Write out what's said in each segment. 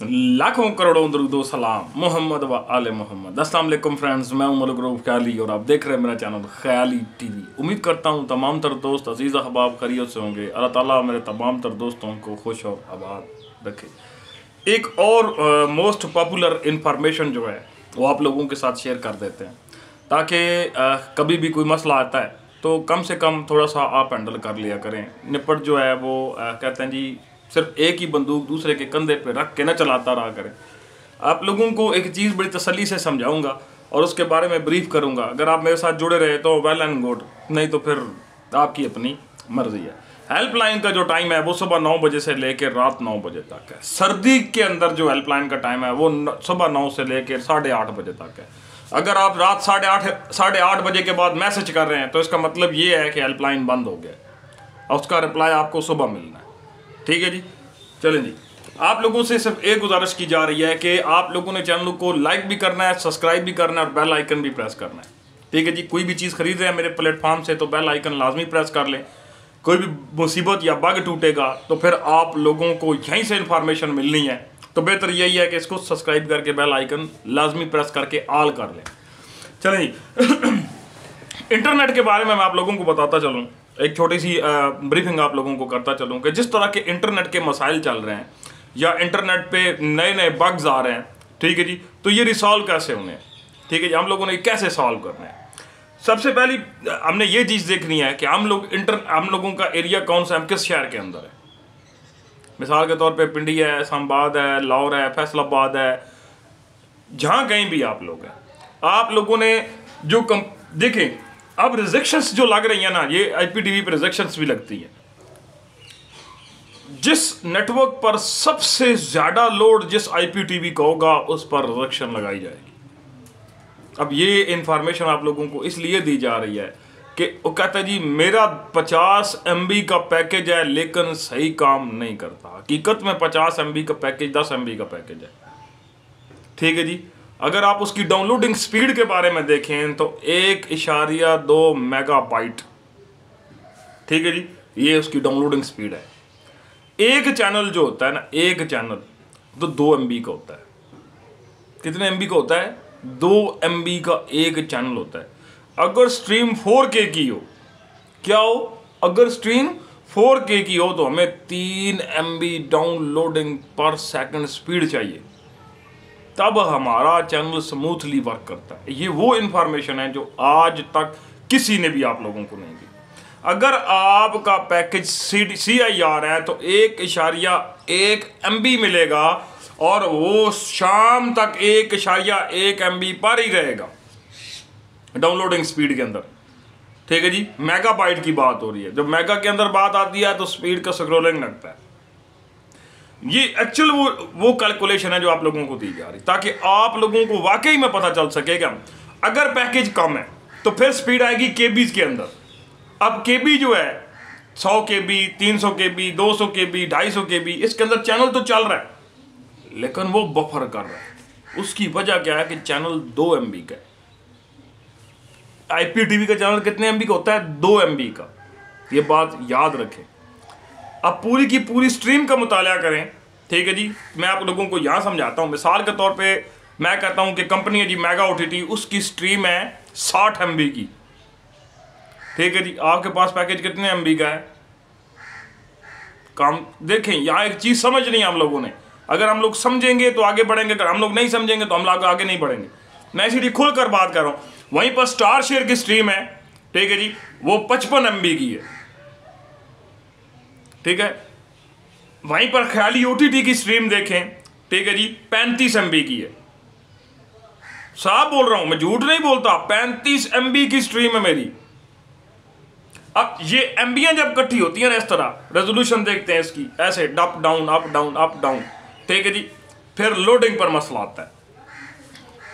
लाखों करोड़ों दरूदो सलाम मोहम्मद व आले मोहम्मद। अस्सलाम वालेकुम फ्रेंड्स, मैं उमर ग्रुप ख्याली और आप देख रहे हैं मेरा चैनल ख्याली टीवी। उम्मीद करता हूँ तमाम तर दोस्त अजीज़ अहबाब खैरियत से होंगे। अल्लाह ताला मेरे तमाम तर दोस्तों को खुश और आबाद रखे। एक और मोस्ट पॉपुलर इन्फॉर्मेशन जो है वो आप लोगों के साथ शेयर कर देते हैं ताकि कभी भी कोई मसला आता है तो कम से कम थोड़ा सा आप हैंडल कर लिया करें। निपट जो है वो कहते हैं जी सिर्फ एक ही बंदूक दूसरे के कंधे पे रख के ना चलाता रहा करें। आप लोगों को एक चीज़ बड़ी तसल्ली से समझाऊंगा और उसके बारे में ब्रीफ करूंगा। अगर आप मेरे साथ जुड़े रहे तो वेल एंड गुड, नहीं तो फिर आपकी अपनी मर्जी है। हेल्पलाइन का जो टाइम है वो सुबह 9 बजे से लेकर रात 9 बजे तक है। सर्दी के अंदर जो हेल्पलाइन का टाइम है वो सुबह 9 से लेकर 8:30 बजे तक है। अगर आप रात 8:30 बजे के बाद मैसेज कर रहे हैं तो इसका मतलब ये है कि हेल्पलाइन बंद हो गया और उसका रिप्लाई आपको सुबह मिलना है। ठीक है जी, चलें जी। आप लोगों से सिर्फ एक गुजारिश की जा रही है कि आप लोगों ने चैनल को लाइक भी करना है, सब्सक्राइब भी करना है और बेल आइकन भी प्रेस करना है। ठीक है जी, कोई भी चीज़ खरीद रहे हैं मेरे प्लेटफॉर्म से तो बेल आइकन लाजमी प्रेस कर लें। कोई भी मुसीबत या बग टूटेगा तो फिर आप लोगों को यहीं से इन्फॉर्मेशन मिलनी है, तो बेहतर यही है कि इसको सब्सक्राइब करके बेल आइकन लाजमी प्रेस करके ऑल कर लें। चलें जी। इंटरनेट के बारे में मैं आप लोगों को बताता चलूँ, एक छोटी सी ब्रीफिंग आप लोगों को करता चलूँ कि जिस तरह के इंटरनेट के मसाइल चल रहे हैं या इंटरनेट पे नए नए बग्स आ रहे हैं, ठीक है जी, तो ये रिसॉल्व कैसे होने हैं। ठीक है जी, हम लोगों ने कैसे सॉल्व करना है। सबसे पहली हमने ये चीज़ देखनी है कि हम लोगों का एरिया कौन सा है, हम किस शहर के अंदर है। मिसाल के तौर पे पिंडी है, इस्लामाबाद है, लाहौर है, फैसलाबाद है, जहाँ कहीं भी आप लोग हैं, आप लोगों ने जो देखें अब रिजेक्शंस जो लग रही है ना, ये IPTV पर रिजेक्शंस भी लगती है। जिस नेटवर्क पर सबसे ज़्यादा लोड जिस IPTV का होगा उस पर रिजेक्शन लगाई जाएगी। अब ये इंफॉर्मेशन आप लोगों को इसलिए दी जा रही है कि वो कहता है जी मेरा 50 MB का पैकेज है लेकिन सही काम नहीं करता। हकीकत में 50 MB का पैकेज 10 MB का पैकेज है। ठीक है जी, अगर आप उसकी डाउनलोडिंग स्पीड के बारे में देखें तो 1.2 मेगाबाइट, ठीक है जी, ये उसकी डाउनलोडिंग स्पीड है। एक चैनल जो होता है ना, एक चैनल तो 2 MB का होता है। कितने MB का होता है? 2 MB का एक चैनल होता है। अगर स्ट्रीम 4K की हो, क्या हो, अगर स्ट्रीम 4K की हो तो हमें 3 MB डाउनलोडिंग पर सेकंड स्पीड चाहिए, तब हमारा चैनल स्मूथली वर्क करता है। ये वो इंफॉर्मेशन है जो आज तक किसी ने भी आप लोगों को नहीं दी। अगर आपका पैकेज CIR है तो 1.1 MB मिलेगा और वो शाम तक 1.1 MB पर ही रहेगा डाउनलोडिंग स्पीड के अंदर। ठीक है जी, मेगाबाइट की बात हो रही है। जब मेगा के अंदर बात आती है तो स्पीड का स्क्रॉलिंग लगता है। ये एक्चुअल वो कैलकुलेशन है जो आप लोगों को दी जा रही, ताकि आप लोगों को वाकई में पता चल सकेगा। अगर पैकेज कम है तो फिर स्पीड आएगी केबीज के अंदर। अब केबी जो है 100 KB, 300 KB, 200 KB, 250 KB, इसके अंदर चैनल तो चल रहा है लेकिन वो बफर कर रहा है। उसकी वजह क्या है कि चैनल 2 MB का है। IPTV का चैनल कितने MB का होता है? 2 MB का। ये बात याद रखें। अब पूरी की पूरी स्ट्रीम का मुताला करें। ठीक है जी, मैं आप लोगों को यहाँ समझाता हूँ। मिसाल के तौर पे मैं कहता हूँ कि कंपनी है जी मेगा OTT, उसकी स्ट्रीम है 60 MB की। ठीक है जी, आपके पास पैकेज कितने MB का है? काम देखें, यहाँ एक चीज़ समझ नहीं हम लोगों ने। अगर हम लोग समझेंगे तो आगे बढ़ेंगे, अगर हम लोग नहीं समझेंगे तो हम लोग आगे नहीं बढ़ेंगे। मैं इसीलिए खुल कर बात कर रहा हूँ। वहीं पर स्टार शेयर की स्ट्रीम है, ठीक है जी, वो 55 MB की है। ठीक है, वहीं पर ख्याली OTT की स्ट्रीम देखें, ठीक है जी, 35 MB की है। साफ बोल रहा हूं, मैं झूठ नहीं बोलता, 35 MB की स्ट्रीम है मेरी। अब ये MBयां जब इकट्ठी होती हैं ना, इस तरह रेजोल्यूशन देखते हैं इसकी, ऐसे up down up down up down, ठीक है जी, फिर लोडिंग पर मसला आता है।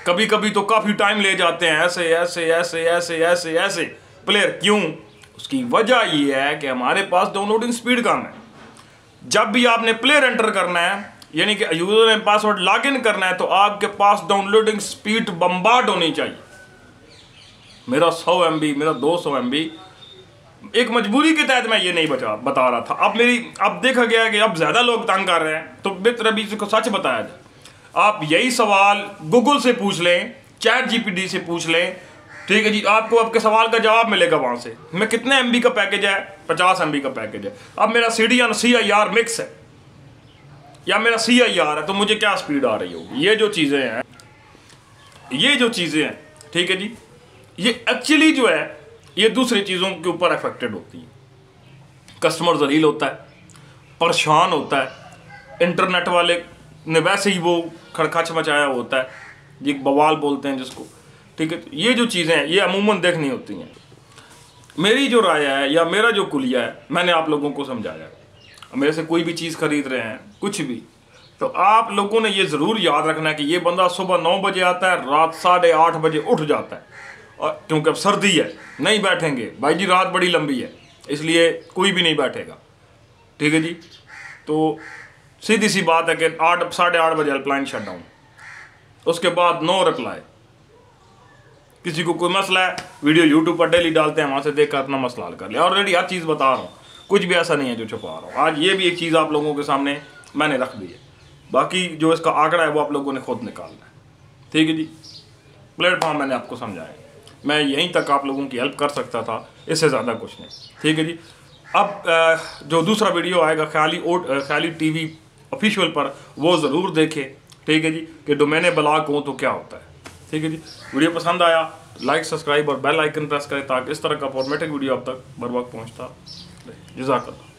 कभी कभी तो काफी टाइम ले जाते हैं, ऐसे ऐसे ऐसे ऐसे ऐसे ऐसे प्लेयर। क्यों? उसकी वजह ये है कि हमारे पास डाउनलोडिंग स्पीड कम है। जब भी आपने प्लेयर एंटर करना है, यानी कि यूजर ने पासवर्ड लॉगिन करना है, तो आपके पास डाउनलोडिंग स्पीड बम्बार्ड होनी चाहिए। मेरा 100 MB, मेरा 200 MB एक मजबूरी के तहत मैं ये नहीं बता रहा था। अब देखा गया कि अब ज़्यादा लोग तंग कर रहे हैं, तो बेहतर अभी इसको सच बताया जाए। आप यही सवाल गूगल से पूछ लें, चैट जीपीटी से पूछ लें, ठीक है जी, आपको आपके सवाल का जवाब मिलेगा वहाँ से। मैं कितने MB का पैकेज है? 50 MB का पैकेज है। अब मेरा CDR CIR मिक्स है या मेरा CIR है, तो मुझे क्या स्पीड आ रही होगी? ये जो चीज़ें हैं, ठीक है जी, ये एक्चुअली जो है ये दूसरी चीज़ों के ऊपर अफेक्टेड होती हैं। कस्टमर जलील होता है, परेशान होता है, इंटरनेट वाले ने वैसे ही वो खड़खच मचाया होता है, ये बवाल बोलते हैं जिसको, ठीक है। ये जो चीज़ें हैं ये अमूमन देखनी होती हैं। मेरी जो राय है या मेरा जो कुलिया है, मैंने आप लोगों को समझाया। मेरे से कोई भी चीज़ खरीद रहे हैं, कुछ भी, तो आप लोगों ने ये ज़रूर याद रखना है कि ये बंदा सुबह 9 बजे आता है, रात 8:30 बजे उठ जाता है। और क्योंकि अब सर्दी है, नहीं बैठेंगे भाई जी, रात बड़ी लंबी है, इसलिए कोई भी नहीं बैठेगा, ठीक है जी। तो सीधी सी बात है कि 8-8:30 बजे हेल्पलाइन शट डाउन, उसके बाद नो रिप्लाई। किसी को कोई मसला है, वीडियो यूट्यूब पर डेली डालते हैं, वहाँ से देख कर अपना मसला हल कर लिया। ऑलरेडी हर चीज़ बता रहा हूँ, कुछ भी ऐसा नहीं है जो छुपा रहा हूँ। आज ये भी एक चीज़ आप लोगों के सामने मैंने रख दी है, बाकी जो इसका आंकड़ा है वो आप लोगों ने खुद निकालना है, ठीक है जी। प्लेटफॉर्म मैंने आपको समझाया, मैं यहीं तक आप लोगों की हेल्प कर सकता था, इससे ज़्यादा कुछ नहीं, ठीक है जी। अब जो दूसरा वीडियो आएगा ख्याली TV ऑफिशियल पर, वो ज़रूर देखें, ठीक है जी, कि डोमेन ब्लॉक हो तो क्या होता है, ठीक है जी। वीडियो पसंद आया, लाइक, सब्सक्राइब और बेल आइकन प्रेस करें ताकि इस तरह का फॉर्मेटिक वीडियो आप तक बर वक्त पहुँचता रहे। जज़ाकल्लाह।